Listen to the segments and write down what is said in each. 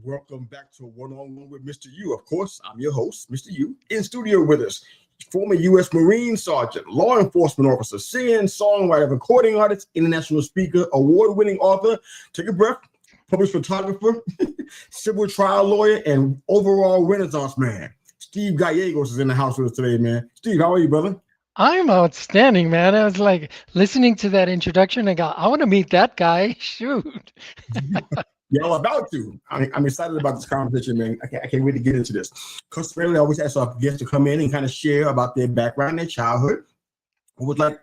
Welcome back to One-on-One with Mr. U. Of course, I'm your host, Mr. U. In studio with us, former U.S. Marine Sergeant, law enforcement officer, singer-songwriter, recording artist, international speaker, award-winning author, take a breath, published photographer, civil trial lawyer, and overall Renaissance man. Steve Gallegos is in the house with us today, man. Steve, how are you, brother? I'm outstanding, man. I was like listening to that introduction and I want to meet that guy. Shoot. Y'all about to. I'm excited about this conversation, man. I can't wait to get into this. Customarily, I always ask our guests to come in and kind of share about their background, their childhood. What was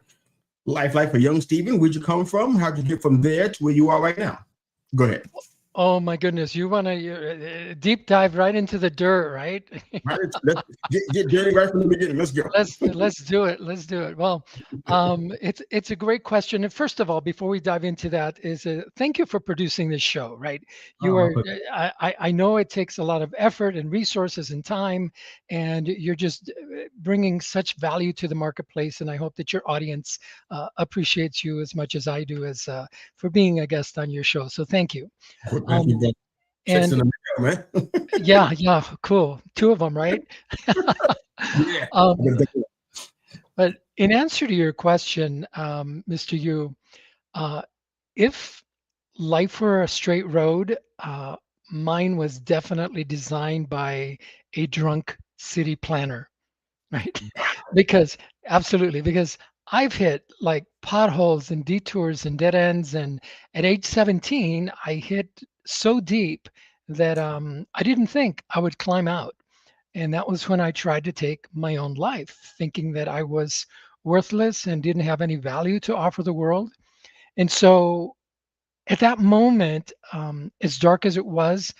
life like for young Stephen? Where'd you come from? How'd you get from there to where you are right now? Go ahead. Oh my goodness. You want to deep dive right into the dirt, right? Right, let's get dirty right from the beginning. Let's go. Let's do it. Let's do it. Well, it's a great question. And first of all, before we dive into that, thank you for producing this show. Right, you My are. pleasure. I know it takes a lot of effort and resources and time, and you're just bringing such value to the marketplace. And I hope that your audience appreciates you as much as I do as for being a guest on your show. So thank you. Well, thank you, Um, brother. Checks in and the mail, man. yeah, cool. Two of them, right? Yeah. Um, But in answer to your question, Mr. Yu, uh, if life were a straight road, mine was definitely designed by a drunk city planner, right? Because absolutely, because I've hit like potholes and detours and dead ends, and at age 17, I hit so deep that I didn't think I would climb out. And that was when I tried to take my own life, thinking that I was worthless and didn't have any value to offer the world. And so at that moment, as dark as it was,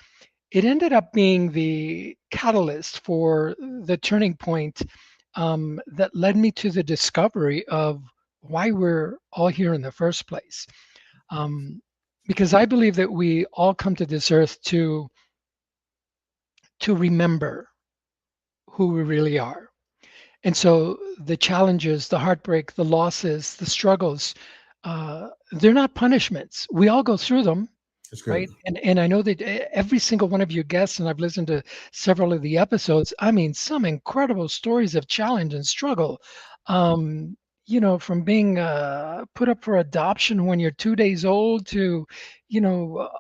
it ended up being the catalyst for the turning point that led me to the discovery of why we're all here in the first place. Um, because I believe that we all come to this earth to remember who we really are. And so the challenges, the heartbreak, the losses, the struggles, they're not punishments. We all go through them, That's good. right? And I know that every single one of your guests, and I've listened to several of the episodes, I mean, some incredible stories of challenge and struggle. Um, from being put up for adoption when you're 2 days old to,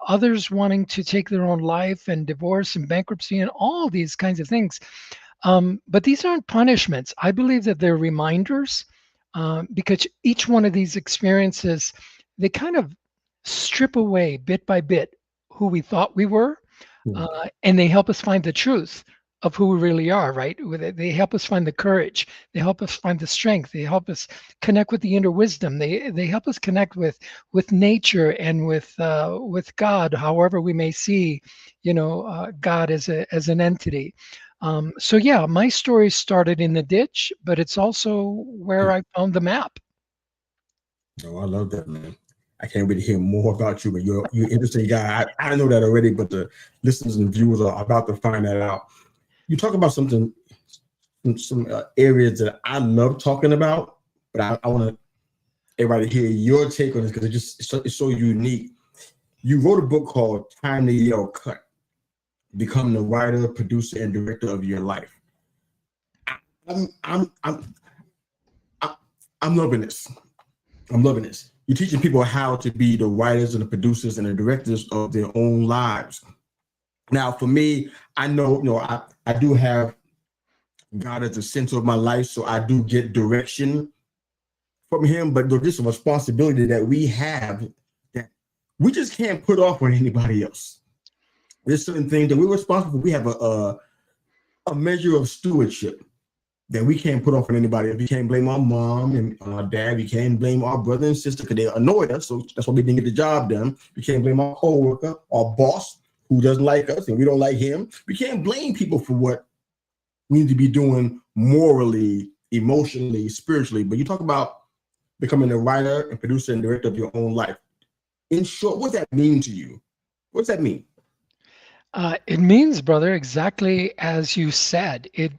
others wanting to take their own life and divorce and bankruptcy and all these kinds of things. But these aren't punishments. I believe that they're reminders because each one of these experiences, they kind of strip away bit by bit who we thought we were, Hmm. and they help us find the truth of who we really are, right? They help us find the courage. They help us find the strength. They help us connect with the inner wisdom. They help us connect with nature and with God, however we may see, God as an entity. So yeah, my story started in the ditch, but it's also where I found the map. Oh, I love that, man. I can't wait to hear more about you, but you're an interesting guy. I know that already, but the listeners and viewers are about to find that out. You talk about some areas that I love talking about, but I want everybody to hear your take on this because it's so unique. You wrote a book called Time to Yell Cut, become the writer, producer, and director of your life. I'm I'm I'm I'm, I'm loving this. I'm loving this. You're teaching people how to be the writers and the producers and the directors of their own lives. Now, for me, I know, I do have God at the center of my life, so I do get direction from Him. But there's just a responsibility that we have that we just can't put off on anybody else. There's certain things that we're responsible for. We have a measure of stewardship that we can't put off on anybody else. We can't blame our mom and our dad. We can't blame our brother and sister because they annoyed us. So that's why we didn't get the job done. We can't blame our coworker, our boss who doesn't like us and we don't like him. We can't blame people for what we need to be doing morally, emotionally, spiritually. But you talk about becoming a writer and producer and director of your own life. In short, what does that mean to you? What does that mean? It means, brother, exactly as you said. It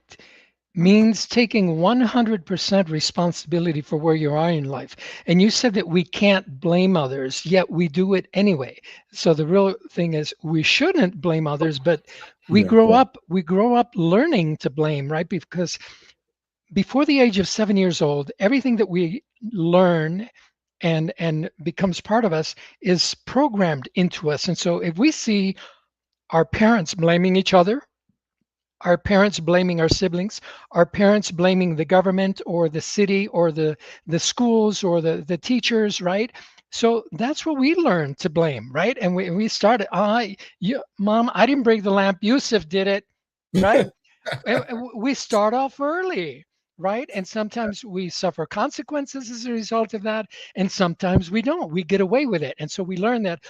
means taking 100% responsibility for where you are in life. And you said that we can't blame others, yet we do it anyway. So the real thing is we shouldn't blame others, but Yeah. we grow up learning to blame, right? Because before the age of 7 years old, everything that we learn and becomes part of us is programmed into us. And so if we see our parents blaming each other, our parents blaming our siblings, our parents blaming the government or the city or the schools or the teachers, right? So that's what we learn to blame, right? And we started, mom, I didn't break the lamp, Yusuf did it, right? And we start off early, right? And sometimes we suffer consequences as a result of that, and sometimes we don't. We get away with it, and so we learn that,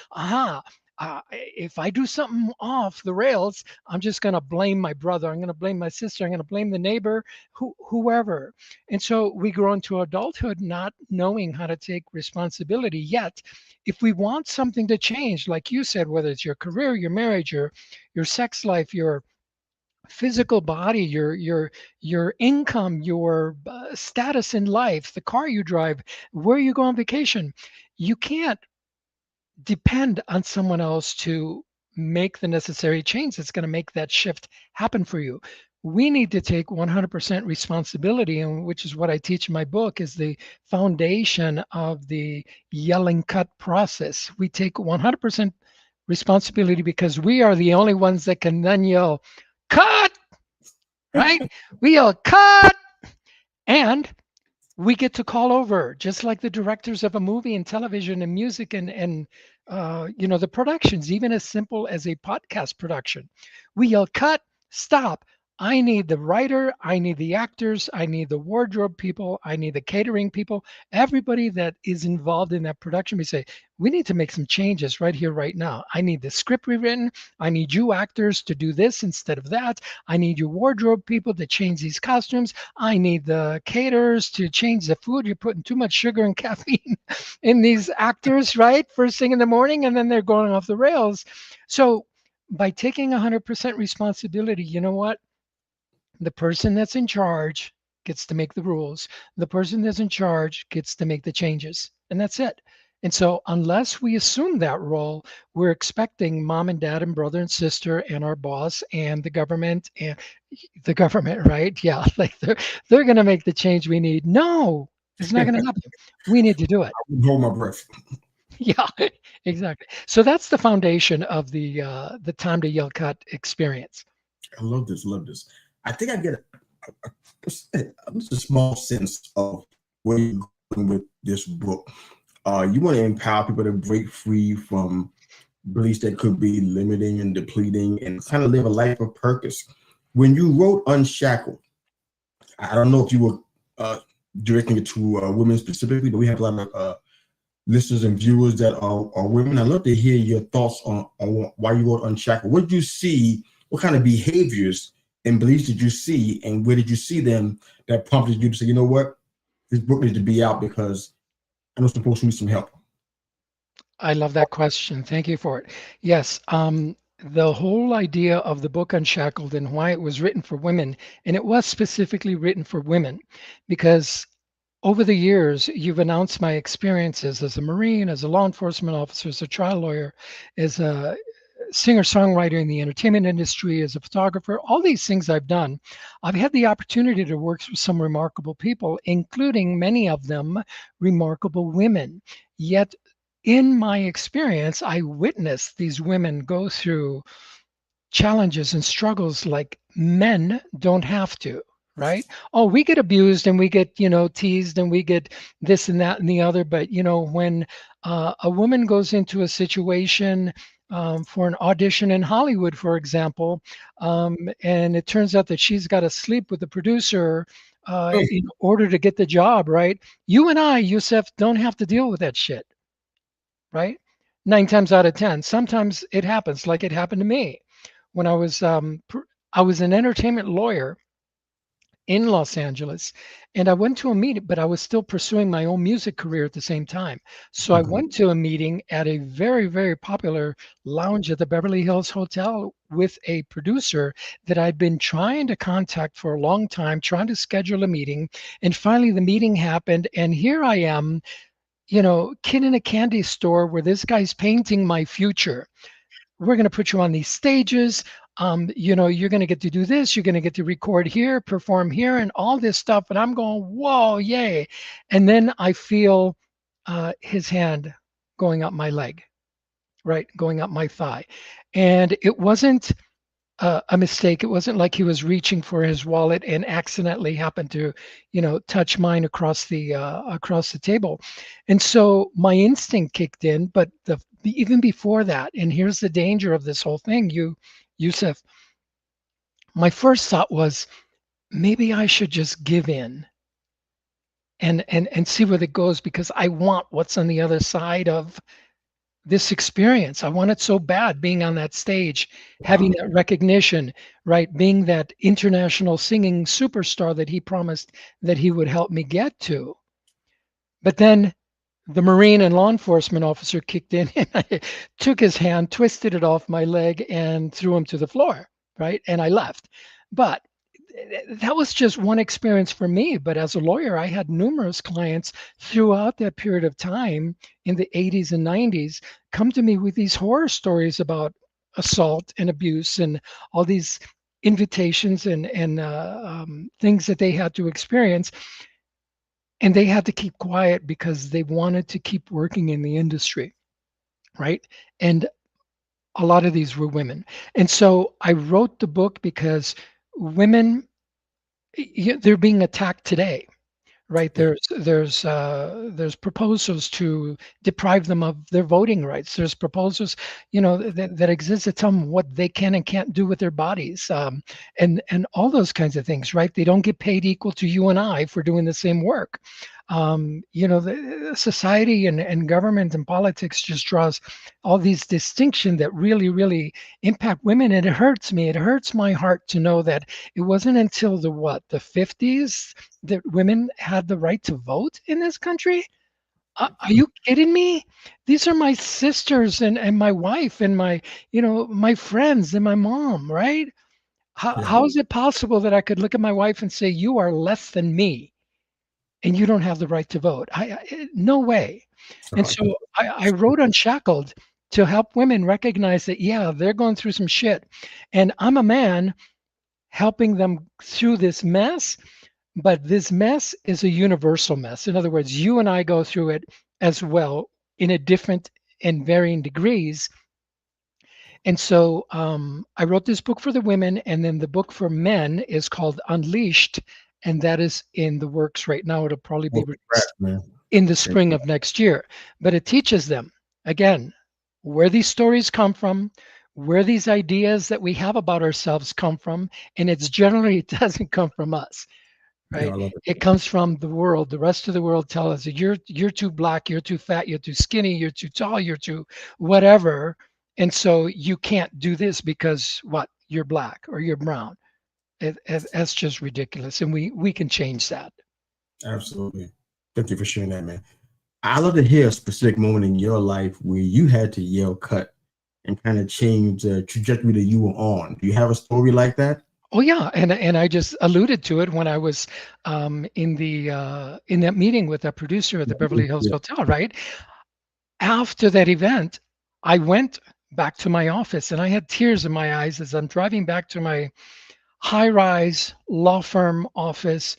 if I do something off the rails, I'm just going to blame my brother. I'm going to blame my sister. I'm going to blame the neighbor, whoever. And so we grow into adulthood not knowing how to take responsibility. Yet, if we want something to change, like you said, whether it's your career, your marriage, your sex life, your physical body, your income, your status in life, the car you drive, where you go on vacation, you can't depend on someone else to make the necessary change that's going to make that shift happen for you. We need to take 100% responsibility, and which is what I teach in my book, is the foundation of the yelling cut process. We take 100% responsibility because we are the only ones that can then yell cut, right? We yell cut, and we get to call over, just like the directors of a movie and television and music and the productions, even as simple as a podcast production. We yell cut, stop. I need the writer, I need the actors, I need the wardrobe people, I need the catering people, everybody that is involved in that production. We say, we need to make some changes right here, right now. I need the script rewritten. I need you actors to do this instead of that. I need your wardrobe people to change these costumes. I need the caterers to change the food. You're putting too much sugar and caffeine in these actors, right? First thing in the morning, and then they're going off the rails. So by taking 100% responsibility, you know what? The person that's in charge gets to make the rules. The person that's in charge gets to make the changes. And that's it. And so, unless we assume that role, we're expecting mom and dad and brother and sister and our boss and the government, right? Yeah, like they're going to make the change we need. No, it's not going to happen. We need to do it. Hold my breath. Yeah, exactly. So that's the foundation of the time to yell cut experience. I love this. Love this. I think I get just a small sense of where you're going with this book. You want to empower people to break free from beliefs that could be limiting and depleting and kind of live a life of purpose. When you wrote Unshackled, I don't know if you were directing it to women specifically, but we have a lot of listeners and viewers that are women. I'd love to hear your thoughts on why you wrote Unshackled. What did you see? What kind of behaviors and beliefs did you see, and where did you see them that prompted you to say, you know what, this book needs to be out because I know some folks need some help? I love that question. Thank you for it. Yes, the whole idea of the book Unshackled and why it was written for women, and it was specifically written for women, because over the years, you've announced my experiences as a Marine, as a law enforcement officer, as a trial lawyer, as a singer-songwriter in the entertainment industry, as a photographer, all these things I've done. I've had the opportunity to work with some remarkable people, including many of them remarkable women. Yet in my experience, I witnessed these women go through challenges and struggles like men don't have to, right? Oh, we get abused and we get, teased and we get this and that and the other. But, when a woman goes into a situation for an audition in Hollywood, for example, and it turns out that she's got to sleep with the producer in order to get the job, right? You and I, Yusef, don't have to deal with that shit, right? 9 times out of 10. Sometimes it happens, like it happened to me when I was an entertainment lawyer in Los Angeles. And I went to a meeting, but I was still pursuing my own music career at the same time. So I Okay. went to a meeting at a very, very popular lounge at the Beverly Hills Hotel with a producer that I'd been trying to contact for a long time, trying to schedule a meeting. And finally, the meeting happened. And here I am, kid in a candy store where this guy's painting my future. We're going to put you on these stages. You're going to get to do this. You're going to get to record here, perform here, and all this stuff. And I'm going, whoa, yay. And then I feel his hand going up my leg, right? Going up my thigh. And it wasn't a mistake. It wasn't like he was reaching for his wallet and accidentally happened to, touch mine across the table. And so my instinct kicked in, but even before that, and here's the danger of this whole thing, Yusuf, my first thought was maybe I should just give in and see where it goes because I want what's on the other side of this experience. I want it so bad being on that stage, having Wow. that recognition, right? Being that international singing superstar that he promised that he would help me get to. But then the Marine and law enforcement officer kicked in and I took his hand, twisted it off my leg, and threw him to the floor, right? And I left. But that was just one experience for me. But as a lawyer, I had numerous clients throughout that period of time in the 80s and 90s come to me with these horror stories about assault and abuse and all these invitations and things that they had to experience. And they had to keep quiet because they wanted to keep working in the industry, right? And a lot of these were women. And so I wrote the book because women, they're being attacked today, right? Yeah. There's proposals to deprive them of their voting rights. There's proposals, that exist to tell them what they can and can't do with their bodies, and all those kinds of things, right? They don't get paid equal to you and I for doing the same work. The society and government and politics just draws all these distinctions that really, really impact women, and it hurts me. It hurts my heart to know that it wasn't until the 50s that women had the right to vote in this country. Are you kidding me? These are my sisters and my wife and my friends and my mom, right? Yeah. How is it possible that I could look at my wife and say, you are less than me and you don't have the right to vote? No way. And Oh, so I wrote Unshackled to help women recognize that, yeah, they're going through some shit. And I'm a man helping them through this mess, but this mess is a universal mess. In other words, you and I go through it as well in a different and varying degrees. And so I wrote this book for the women, and then the book for men is called Unleashed, and that is in the works right now. It'll probably be well, congrats, released man. in the Yeah. spring of next year. But it teaches them, again, where these stories come from, where these ideas that we have about ourselves come from, and it's generally it doesn't come from us, No, I right? love it. It comes from the world. The rest of the world tell us that you're too black, you're too fat, you're too skinny, you're too tall, you're too whatever, and so you can't do this because what? You're black or you're brown. That's just ridiculous, and we can change that. Absolutely. Thank you for sharing that, man. I love to hear a specific moment in your life where you had to yell cut and kind of change the trajectory that you were on. Do you have a story like that? Oh yeah, and I just alluded to it when I was in that meeting with that producer at the Beverly Hills Yeah. Hotel, right? After that event, I went back to my office and I had tears in my eyes as I'm driving back to my high-rise law firm office,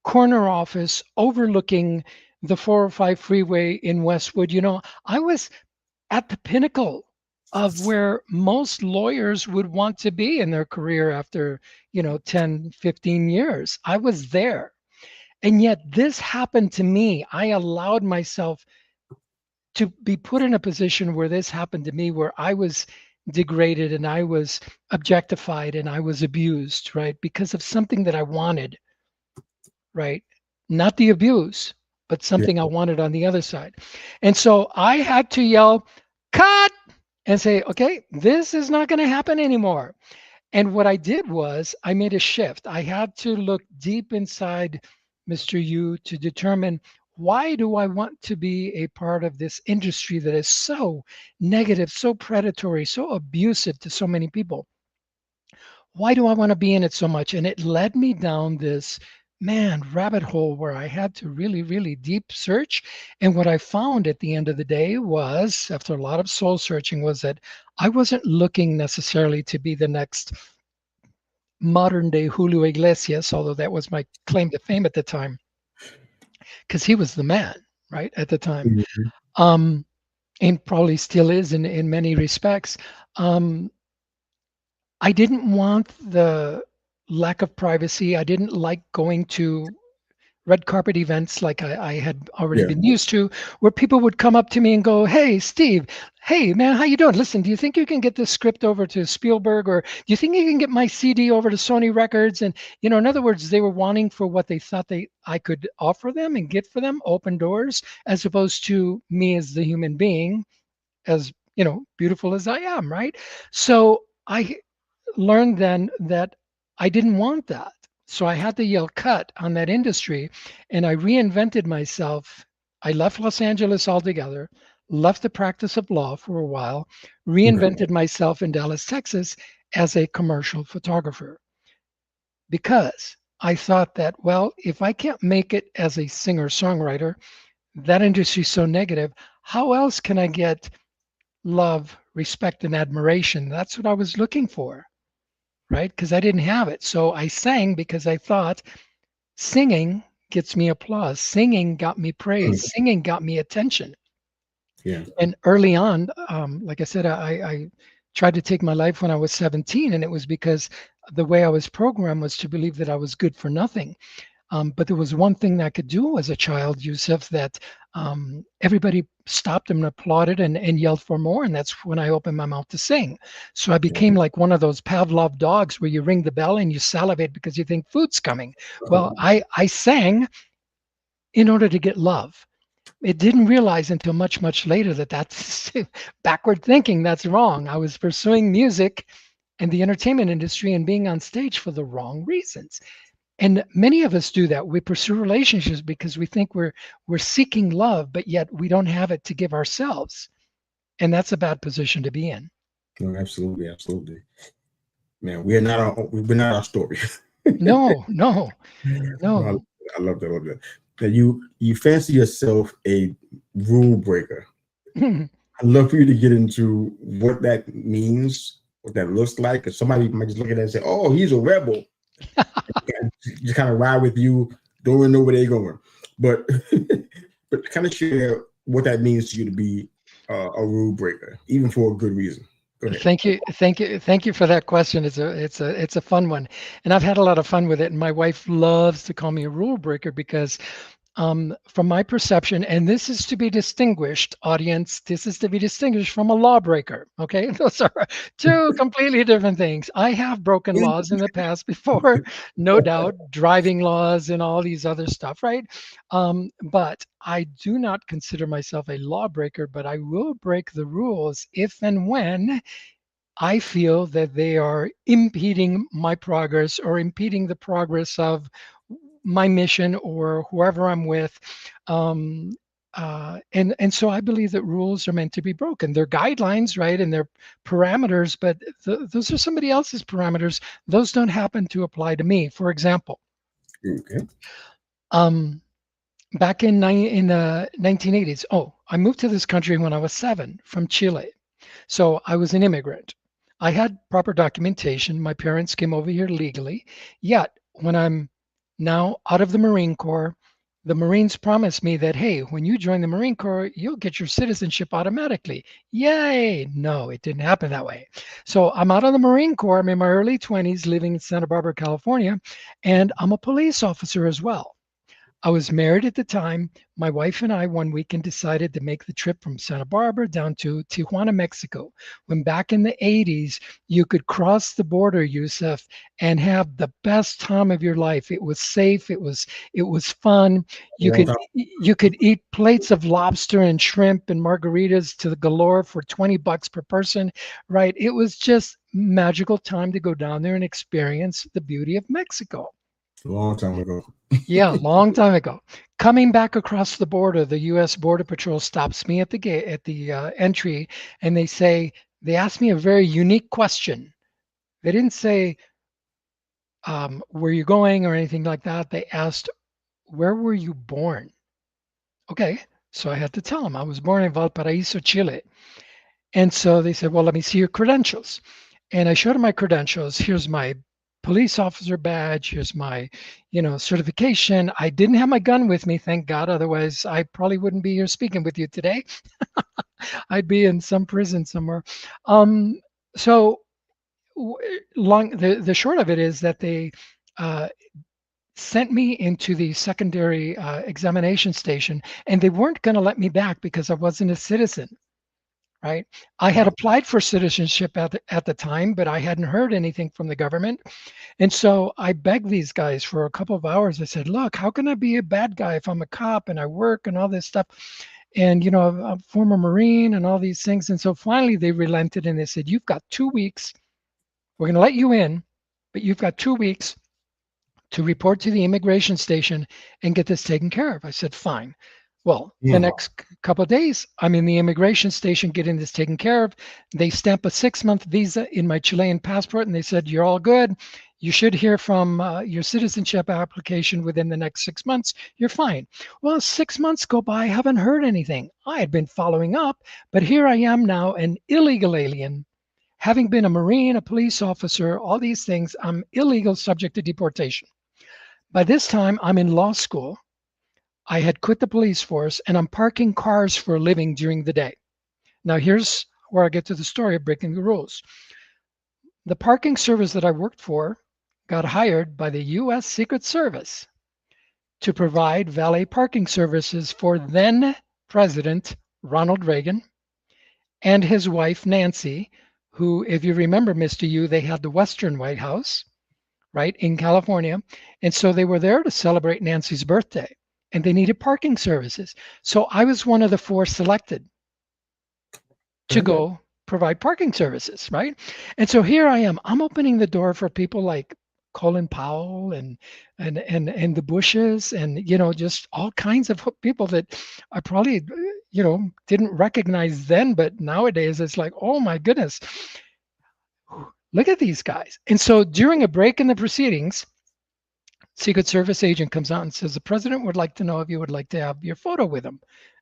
corner office overlooking the 405 freeway in Westwood. I was at the pinnacle of where most lawyers would want to be in their career after 10, 15 years. I was there, and yet this happened to me. I allowed myself to be put in a position where this happened to me, where I was degraded and I was objectified and I was abused, right? Because of something that I wanted, right? Not the abuse, but Yeah. something I wanted on the other side. And so I had to yell, cut, and say, okay, this is not going to happen anymore. And what I did was I made a shift. I had to look deep inside Mr. Yu to determine, why do I want to be a part of this industry that is so negative, so predatory, so abusive to so many people? Why do I want to be in it so much? And it led me down this, man, rabbit hole where I had to really, really deep search. And what I found at the end of the day was, after a lot of soul searching, was that I wasn't looking necessarily to be the next modern day Julio Iglesias, although that was my claim to fame at the time, because he was the man, right, at the time. Mhm. Um, and probably still is in many respects. Um, I didn't want the lack of privacy. I didn't like going to red carpet events like I had already Yeah. been used to, where people would come up to me and go, "Hey, Steve, hey man, how you doing? Listen, do you think you can get this script over to Spielberg, or do you think you can get my CD over to Sony Records?" And in other words, they were wanting for what they thought I could offer them and get for them, open doors, as opposed to me as the human being, as beautiful as I am, right? So I learned then that I didn't want that. So I had to yell cut on that industry, and I reinvented myself. I left Los Angeles altogether, left the practice of law for a while, Okay. reinvented myself in Dallas, Texas as a commercial photographer, because I thought that, well, if I can't make it as a singer-songwriter, that industry's so negative, how else can I get love, respect, and admiration? That's what I was looking for, right? Because I didn't have it. So I sang because I thought singing gets me applause. Singing got me praise. Mhm. Singing got me attention. Yeah. And early on, like I said, I tried to take my life when I was 17, and it was because the way I was programmed was to believe that I was good for nothing. But there was one thing that I could do as a child, Yusuf, that everybody stopped and applauded and yelled for more. And that's when I opened my mouth to sing. So I Yeah. became like one of those Pavlov dogs where you ring the bell and you salivate because you think food's coming. Well, I sang in order to get love. It didn't realize until much, much later that that's backward thinking. That's wrong. I was pursuing music and the entertainment industry and being on stage for the wrong reasons. And many of us do that. We pursue relationships because we think we're seeking love, but yet we don't have it to give ourselves. And that's a bad position to be in. No, absolutely, absolutely. Man, we're not our story. No, no, Well, no. I love that. I love that. That you fancy yourself a rule breaker. I'd love for you to get into what that means, what that looks like. Because somebody might just look at that and say, "Oh, he's a rebel." Just kind of ride with you, don't really know where they're going. But but kind of share what that means to you to be a rule breaker, even for a good reason. Go ahead. Thank you, thank you, thank you for that question. It's a fun one, and I've had a lot of fun with it. And my wife loves to call me a rule breaker because from my perception, and this is to be distinguished, audience, this is to be distinguished from a lawbreaker. Okay, those are two completely different things. I have broken laws in the past before, no doubt, driving laws and all these other stuff, right? But I do not consider myself a lawbreaker, but I will break the rules if and when I feel that they are impeding my progress or impeding the progress of my mission or whoever I'm with. Um, and so I believe that rules are meant to be broken. They're guidelines, right, and they're parameters, but those are somebody else's parameters. Those don't happen to apply to me. For example, Okay. um, back in the 1980s. Oh, I moved to this country when I was 7 from Chile. So I was an immigrant. I had proper documentation. My parents came over here legally. Yet, when I'm now out of the Marine Corps, the Marines promised me that, hey, when you join the Marine Corps, you'll get your citizenship automatically. Yay! No, it didn't happen that way. So I'm out of the Marine Corps. I'm in my early 20s living in Santa Barbara, California, and I'm a police officer as well. I was married at the time. My wife and I one weekend decided to make the trip from Santa Barbara down to Tijuana, Mexico. When back in the 80s, you could cross the border, Yusuf, and have the best time of your life. It was safe. It was fun. A long time. You could eat plates of lobster and shrimp and margaritas to the galore for $20 per person, right? It was just magical time to go down there and experience the beauty of Mexico. A long time ago. Yeah, long time ago. Coming back across the border, the U.S. Border Patrol stops me at the gate at the entry, and they asked me a very unique question. They didn't say where you going or anything like that. They asked, where were you born? Okay, so I had to tell them I was born in Valparaiso, Chile. And so they said, well, let me see your credentials. And I showed them my credentials. Here's my police officer badge. Here's my, certification. I didn't have my gun with me, thank God. Otherwise, I probably wouldn't be here speaking with you today. I'd be in some prison somewhere. So the short of it is that they uh, sent me into the secondary examination station, and they weren't going to let me back because I wasn't a citizen. Right. I had Wow. applied for citizenship at the time, but I hadn't heard anything from the government. And so I begged these guys for a couple of hours. I said, look, how can I be a bad guy if I'm a cop and I work and all this stuff? And, I'm a former Marine and all these things. And so finally they relented and they said, you've got 2 weeks. We're going to let you in, but you've got 2 weeks to report to the immigration station and get this taken care of. I said, fine. Well, the Mm. next couple of days, I'm in the immigration station getting this taken care of. They stamp a 6-month visa in my Chilean passport, and they said, you're all good. You should hear from your citizenship application within the next 6 months. You're fine. Well, 6 months go by, I haven't heard anything. I had been following up, but here I am now, an illegal alien. Having been a Marine, a police officer, all these things, I'm illegal, subject to deportation. By this time, I'm in law school. I had quit the police force and I'm parking cars for a living during the day. Now, here's where I get to the story of breaking the rules. The parking service that I worked for got hired by the US Secret Service to provide valet parking services for then President Ronald Reagan and his wife, Nancy, who, if you remember, Mr. Yu, they had the Western White House, right, in California. And so they were there to celebrate Nancy's birthday. And they needed parking services. So I was one of the 4 selected to Okay. go provide parking services, right? And so here I am. I'm opening the door for people like Colin Powell and the Bushes and just all kinds of people that I probably didn't recognize then, but nowadays it's like, oh my goodness, look at these guys. And so during a break in the proceedings, Secret Service agent comes out and says, the president would like to know if you would like to have your photo with him.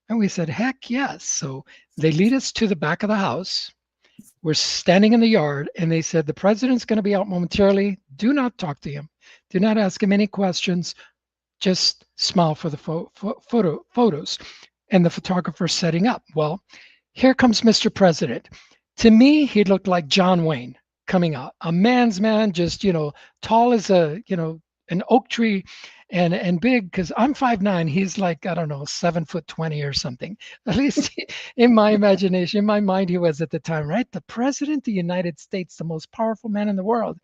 And we said, heck yes. So they lead us to the back of the house. We're standing in the yard and they said, the president's going to be out momentarily. Do not talk to him. Do not ask him any questions. Just smile for the photos. And the photographer setting up. Well, here comes Mr. President. To me, he looked like John Wayne coming out. A man's man, just, tall as an oak tree and big, because I'm 5'9", he's like, I don't know, 7'20" or something. At least in my imagination, in my mind, he was at the time, right? The president of the United States, the most powerful man in the world,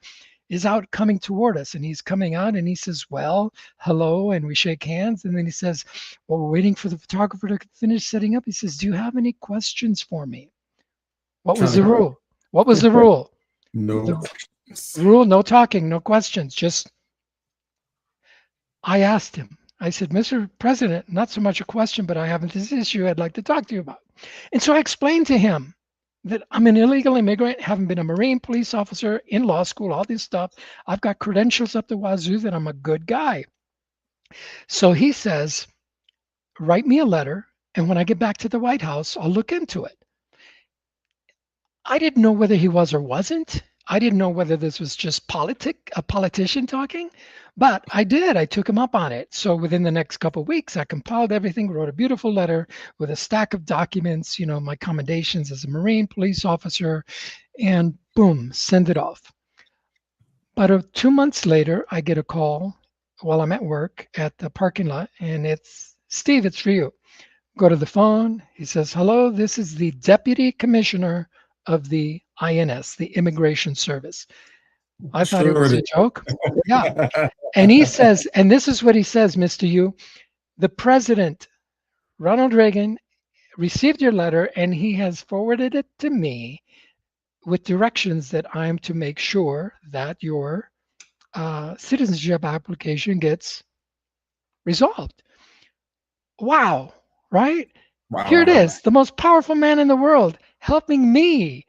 is out coming toward us. And he's coming out and he says, well, hello. And we shake hands. And then he says, well, we're waiting for the photographer to finish setting up. He says, do you have any questions for me? What was the rule? What was the rule? No. The rule, no talking, no questions, just I asked him, I said, Mr. President, not so much a question, but I have this issue I'd like to talk to you about. And so I explained to him that I'm an illegal immigrant, haven't been a Marine, police officer, in law school, all this stuff. I've got credentials up the wazoo that I'm a good guy. So he says, write me a letter, and when I get back to the White House, I'll look into it. I didn't know whether he was or wasn't. I didn't know whether this was just a politician talking, but I did. I took him up on it. So within the next couple of weeks, I compiled everything, wrote a beautiful letter with a stack of documents, my commendations as a Marine police officer, and boom, send it off. But 2 months later, I get a call while I'm at work at the parking lot, and it's Steve, it's for you. Go to the phone. He says, "Hello, this is the Deputy Commissioner of the INS, the Immigration Service." I thought it Sure was it a joke. Yeah. is. And he says, and this is what he says, Mr. Yu, the President, Ronald Reagan, received your letter and he has forwarded it to me with directions that I'm to make sure that your citizenship application gets resolved. Wow, right? Wow, Here it wow. is, the most powerful man in the world helping me.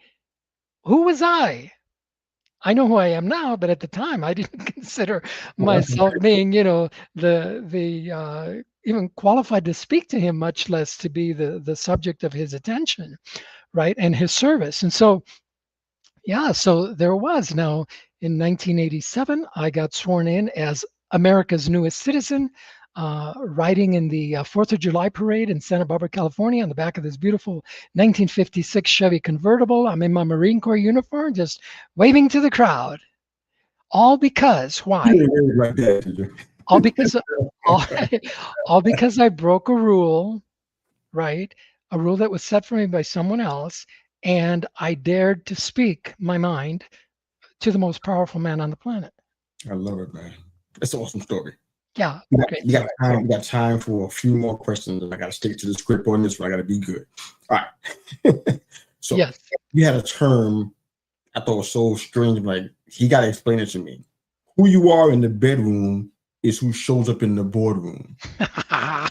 Who was I? I know who I am now, but at the time I didn't consider Well, that's myself being, the even qualified to speak to him, much less to be the subject of his attention, right, and his service. And so, yeah, so there was. Now, in 1987, I got sworn in as America's newest citizen, riding in the 4th of July parade in Santa Barbara, California, on the back of this beautiful 1956 Chevy convertible. I'm in my Marine Corps uniform, just waving to the crowd. All because you why? didn't really like that, did you? All because all, all because I broke a rule, right? A rule that was set for me by someone else, and I dared to speak my mind to the most powerful man on the planet. I love it, man. It's an awesome story. Yeah, You got, great you got story. time. You got time for a few more questions. I got to stick to the script on this one. I got to be good. All right. So Yes. you had a term I thought was so strange. Like he got to explain it to me. Who you are in the bedroom is who shows up in the boardroom. I'm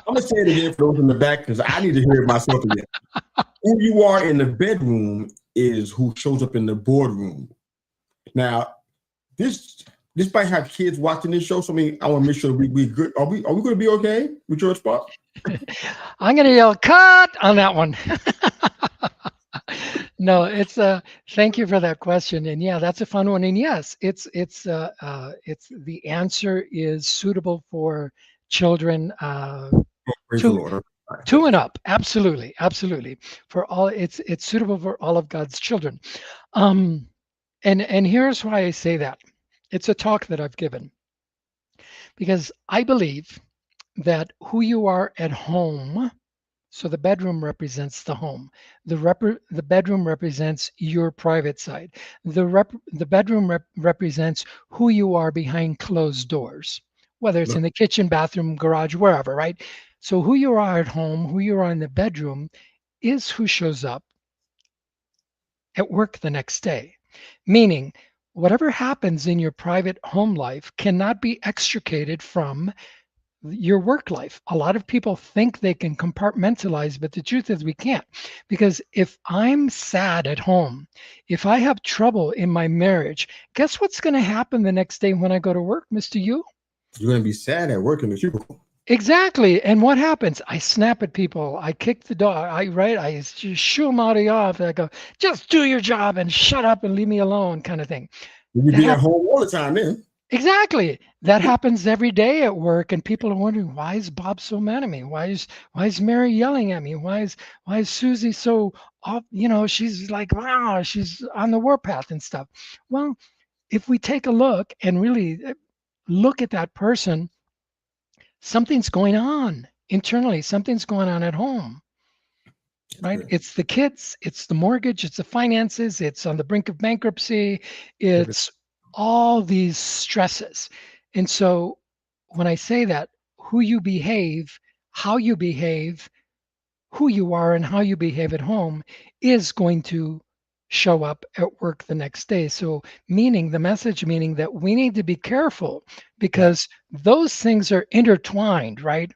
gonna say it again for those in the back because I need to hear it myself again. Who you are in the bedroom is who shows up in the boardroom. Now, this might have kids watching this show, so I want to make sure we good. Are we going to be okay with your response? I'm going to yell cut on that one. No, it's thank you for that question. And yeah, that's a fun one. And yes, it's the answer is suitable for children Praise the two Lord. All right, two thank and you. up. Absolutely, absolutely. For all it's suitable for all of God's children. Um and here's why I say that. It's a talk that I've given because I believe that who you are at home, so the bedroom represents the home. The bedroom represents your private side. The bedroom represents who you are behind closed doors, whether it's Look, in the kitchen, bathroom, garage, wherever, right? So who you are at home, who you are in the bedroom, is who shows up at work the next day. Meaning, whatever happens in your private home life cannot be extricated from your work life. A lot of people think they can compartmentalize, but the truth is we can't. Because if I'm sad at home, if I have trouble in my marriage, guess what's going to happen the next day when I go to work, Mr. Yu? you're going to be sad at work in the cubicle. Exactly. And what happens? I snap at people. I kick the dog. I just shoo them out of the office. I go, just do your job and shut up and leave me alone, kind of thing. You'll That be at happens. home all the time then. Exactly. That happens every day at work, and people are wondering why is Bob so mad at me? Why is Mary yelling at me? Why is Susie so off? She's like, wow, she's on the warpath and stuff. Well, if we take a look and really look at that person, something's going on internally. Something's going on at home, right? Good. It's the kids, it's the mortgage, it's the finances, it's on the brink of bankruptcy, Everything. it's all these stresses. And so when I say that, who you behave, how you behave, who you are, and how you behave at home is going to show up at work the next day. So, meaning the message, meaning that we need to be careful Right. because those things are intertwined, right?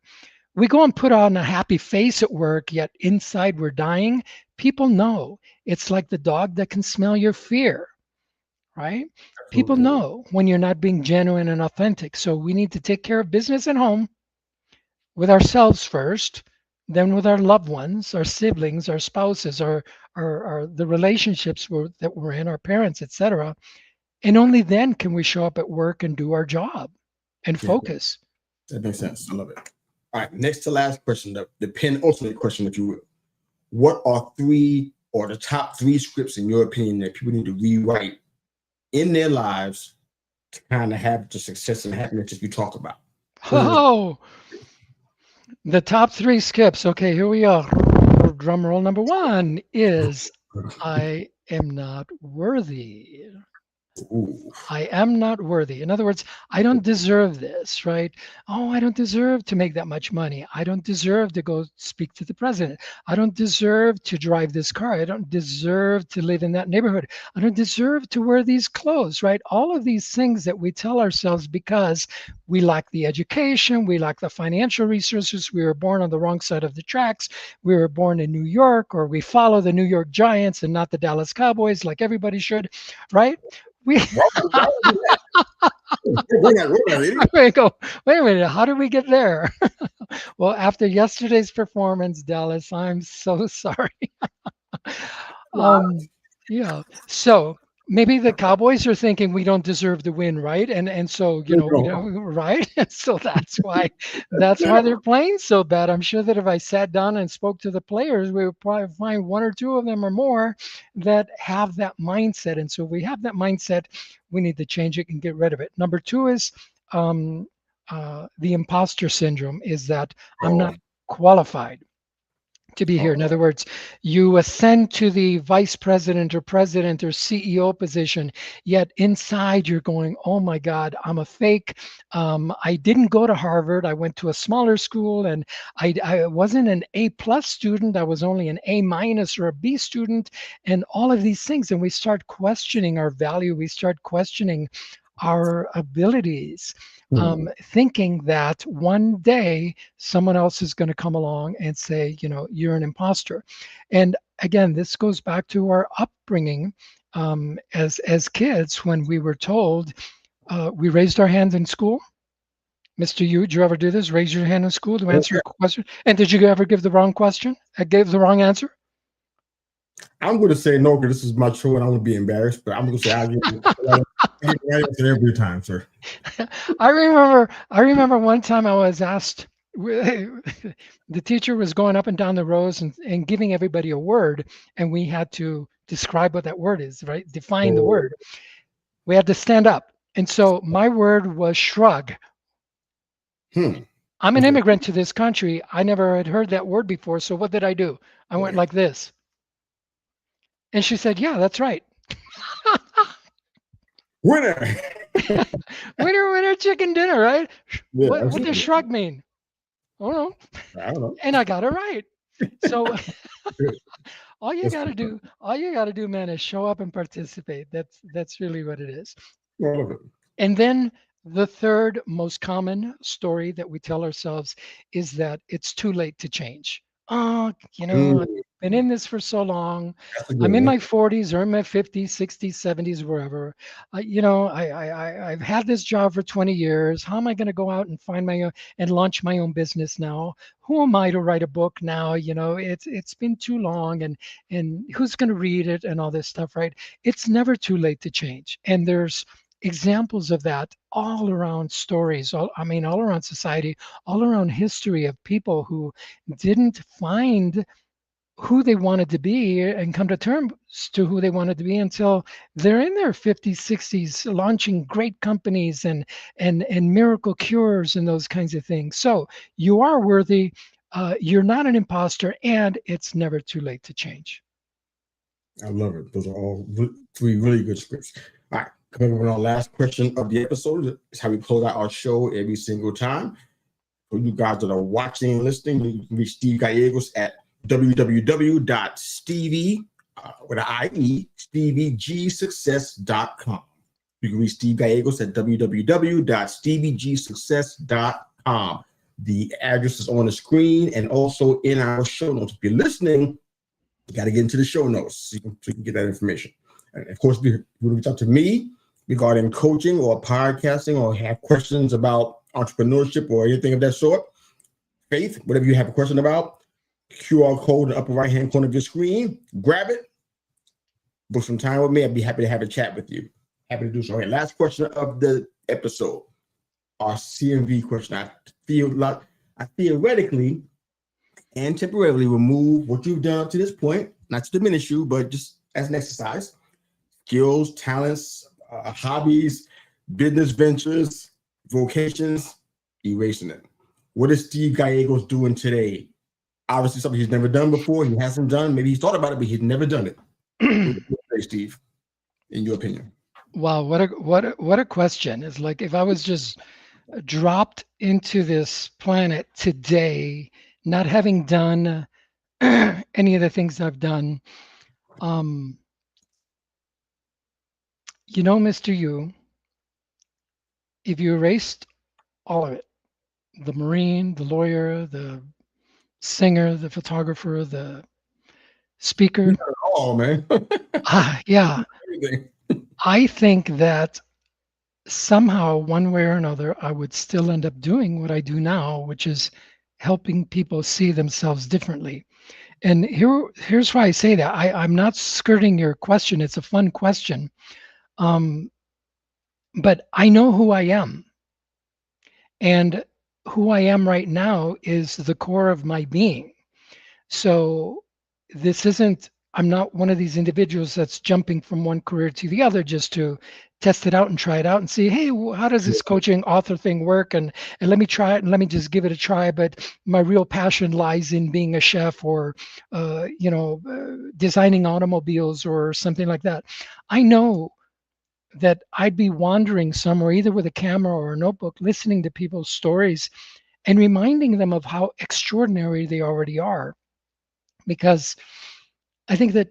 We go and put on a happy face at work, yet inside we're dying. People know. It's like the dog that can smell your fear, right? People Absolutely. know when you're not being genuine and authentic. So we need to take care of business at home with ourselves first, then with our loved ones, our siblings, our spouses, our the relationships that we're in, our parents, etc. And only then can we show up at work and do our job and Yeah, focus. that makes sense. I love it. All right. Next to last question, the penultimate question, if you will. What are the top three scripts in your opinion that people need to rewrite in their lives kind of have the success and happiness that you talk about? Oh, the top 3 skips. Okay, here we are. Drum roll number 1 is I am not worthy. Ooh. I am not worthy. In other words, I don't deserve this, right? Oh, I don't deserve to make that much money. I don't deserve to go speak to the president. I don't deserve to drive this car. I don't deserve to live in that neighborhood. I don't deserve to wear these clothes, right? All of these things that we tell ourselves because we lack the education, we lack the financial resources, we were born on the wrong side of the tracks, we were born in New York, or we follow the New York Giants and not the Dallas Cowboys like everybody should, right? We Why would you do that? We're not ready. I go, wait a minute, how did we get there? Well, after yesterday's performance, Dallas, I'm so sorry. um, yeah. So maybe the Cowboys are thinking we don't deserve to win, right? And so we don't, right? So that's why they're playing so bad. I'm sure that if I sat down and spoke to the players, we would probably find 1 or 2 of them or more that have that mindset. And so we have that mindset. We need to change it and get rid of it. Number 2 is the imposter syndrome. Is that I'm not qualified to be here. In other words, you ascend to the vice president or president or CEO position, yet inside you're going, oh my God, I'm a fake. I didn't go to Harvard. I went to a smaller school, and I wasn't an A+ student. I was only an A- or a B student, and all of these things. And we start questioning our value. We start questioning our abilities, thinking that one day someone else is going to come along and say, you're an imposter. And again, this goes back to our upbringing as kids, when we were told, we raised our hands in school. Mr. Yu, did you ever do this? Raise your hand in school to answer a question? And did you ever give the wrong question? I gave the wrong answer? I'm going to say no because this is my show and I'm going to be embarrassed, but I'm going to say I get the right answer every time, sir. I remember one time I was asked, the teacher was going up and down the rows and giving everybody a word, and we had to describe what that word is, right? Define the word. We had to stand up. And so my word was shrug. I'm an immigrant to this country. I never had heard that word before. So what did I do? I went like this. And she said, yeah, that's right. Winner. Winner, chicken dinner, right? Yeah, what does shrug mean? I don't know. And I got it right. So all you got to do, man, is show up and participate. That's really what it is. And then the third most common story that we tell ourselves is that it's too late to change. Oh, I've been in this for so long. I'm in my 40s or in my 50s, 60s, 70s, wherever. I've had this job for 20 years. How am I going to go out and find my own and launch my own business now? Who am I to write a book now? It's been too long, and who's going to read it and all this stuff, right? It's never too late to change. And there's examples of that all around stories, all around society, all around history, of people who didn't find who they wanted to be and come to terms to who they wanted to be until they're in their 50s, 60s, launching great companies and miracle cures and those kinds of things. So you are worthy, you're not an imposter, and it's never too late to change. I love it. Those are all 3 really good scripts. All right, coming up with our last question of the episode. It's how we close out our show every single time. For you guys that are watching and listening, you can reach Steve Gallegos at www.stevie, with an IE, StevieGSuccess.com. You can reach Steve Gallegos at www.stevieGSuccess.com. The address is on the screen and also in our show notes. If you're listening, you got to get into the show notes so you can get that information. And of course, if you want to reach out to me regarding coaching or podcasting, or have questions about entrepreneurship or anything of that sort, faith, whatever you have a question about, QR code in the upper right-hand corner of your screen, grab it, book some time with me. I'd be happy to have a chat with you. Happy to do so. All right, last question of the episode, our CMV question. I theoretically and temporarily remove what you've done up to this point, not to diminish you, but just as an exercise, skills, talents, hobbies, business ventures, vocations, erasing it. What is Steve Gallegos doing today? Obviously, something he's never done before. He hasn't done. Maybe he's thought about it, but he's never done it. What do you say, Steve, in your opinion? Wow, what a question. It's like if I was just dropped into this planet today, not having done any of the things I've done. Mr. Yu, if you erased all of it, the Marine, the lawyer, the singer, the photographer, the speaker. Oh, man. Yeah. I think that somehow, one way or another, I would still end up doing what I do now, which is helping people see themselves differently. And here's why I say that. I'm not skirting your question. It's a fun question. But I know who I am. And who I am right now is the core of my being. So I'm not one of these individuals that's jumping from one career to the other just to test it out and try it out and see, hey, how does this coaching author thing work? And let me try it and let me just give it a try. But my real passion lies in being a chef or, designing automobiles or something like that. I know that I'd be wandering somewhere, either with a camera or a notebook, listening to people's stories and reminding them of how extraordinary they already are. Because I think that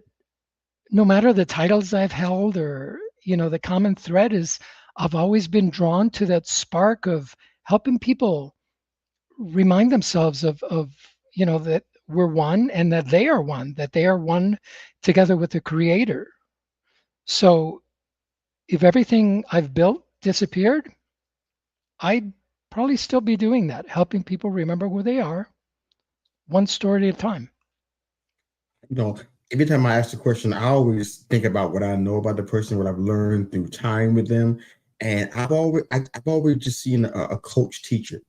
no matter the titles I've held or, the common thread is I've always been drawn to that spark of helping people remind themselves of that we're one and that they are one together with the Creator. So if everything I've built disappeared, I'd probably still be doing that, helping people remember who they are, one story at a time. Every time I ask the question, I always think about what I know about the person, what I've learned through time with them. And I've always just seen a coach teacher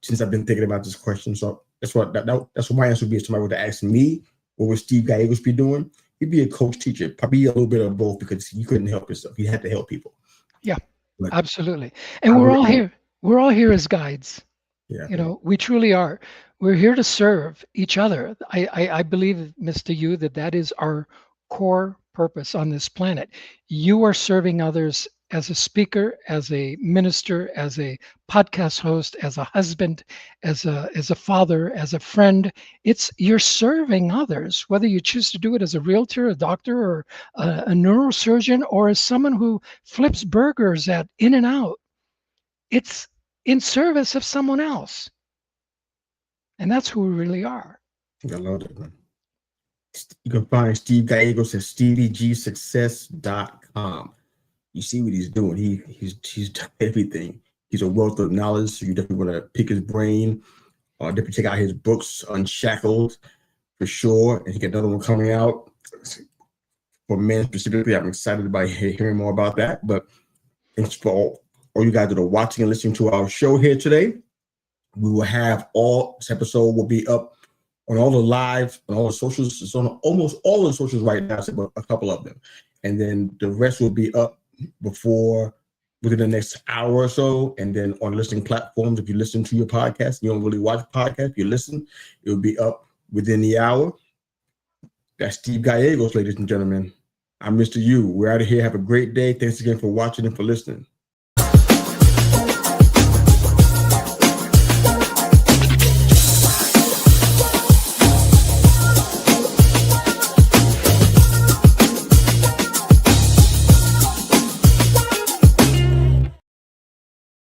since I've been thinking about this question. So that's what my answer would be if somebody were to ask me, what would Steve Gallegos be doing? He'd be a coach teacher, probably a little bit of both because he couldn't help himself. He had to help people. Yeah, but absolutely. And we're all here. We're all here as guides. Yeah. We truly are. We're here to serve each other. I believe, Mr. Yu, that is our core purpose on this planet. You are serving others as a speaker, as a minister, as a podcast host, as a husband, as a father, as a friend. You're serving others, whether you choose to do it as a realtor, a doctor, or a neurosurgeon, or as someone who flips burgers at In-N-Out. It's in service of someone else. And that's who we really are. I love it, man. You can find Steve Gallegos at steviegsuccess.com. You see what he's doing. He's done everything. He's a wealth of knowledge. So you definitely want to pick his brain. Definitely check out his books, Unshackled, for sure. And he got another one coming out for men specifically. I'm excited about hearing more about that. But thanks for all you guys that are watching and listening to our show here today. We will have this episode will be up on all the live, on all the socials. It's on almost all the socials right now, except a couple of them. And then the rest will be up within the next hour or so. And then on listening platforms, if you listen to your podcast, you don't really watch podcast, you listen, it will be up within the hour. That's Steve Gallegos, ladies and gentlemen. I'm Mr. Yu. We're out of here. Have a great day. Thanks again for watching and for listening.